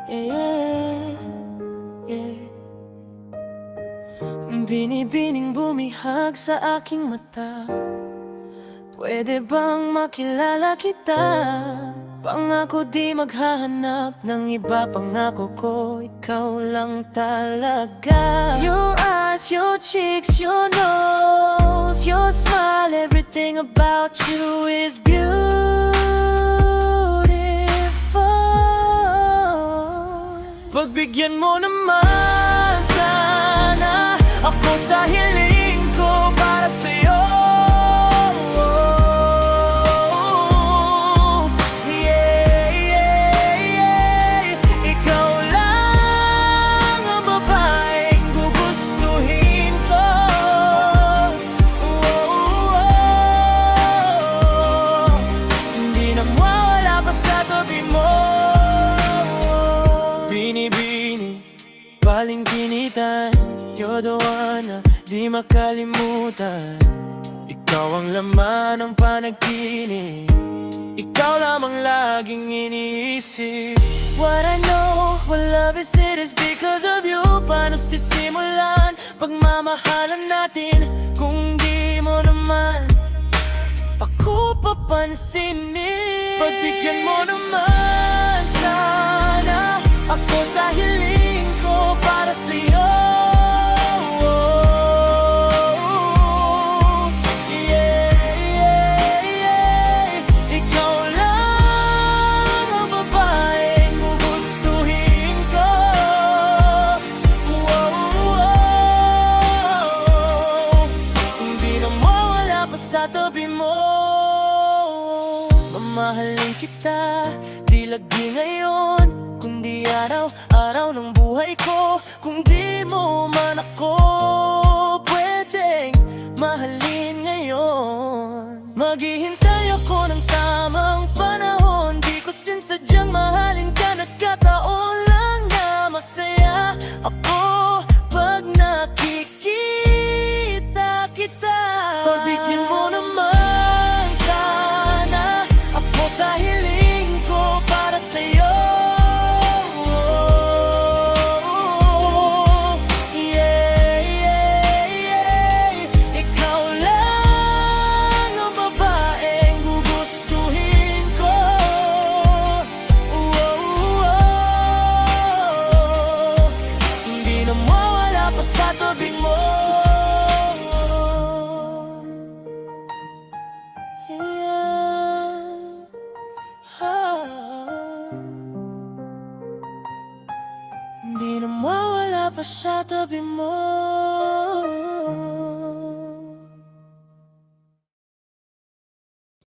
Yeah, yeah. Binibining bumihag sa aking mata. Pwede bang makilala kita? Pangako di maghahanap ng iba. Pangako ko ikaw lang talaga. Your eyes, your cheeks, your nose, your smile, everything about you is beautiful. Pagbigyan mo naman sana ako sa hiling ko para sa'yo. Binibini, palingkinitan, you're the one na di makalimutan. Ikaw ang laman ng panaginip, ikaw lamang laging iniisip. What I know, what love is, it is because of you. Paano sisimulan pagmamahalan natin kung di mo naman ako papansinin? Pagbigyan mo naman sana ako sa hiling ko para sa'yo. Yeah, yeah, yeah. Ikaw lang ang babaeng gugustuhin ko. Hindi na mawala pa sa tabi mo. Mamahalin kita, di lagi ngayon, kundi araw-araw ng buhay ko. Kung di mo man ako pwedeng mahalin ngayon, maghihintay ako ng tamang panahon. Di ko sinsadyang mahalin ka, nagkataon lang na masaya ako pag nakikita kita. Pagbigyan mo naman sana ako sa hiling ko para sa'yo. Hindi na mawala pa sa tabi mo.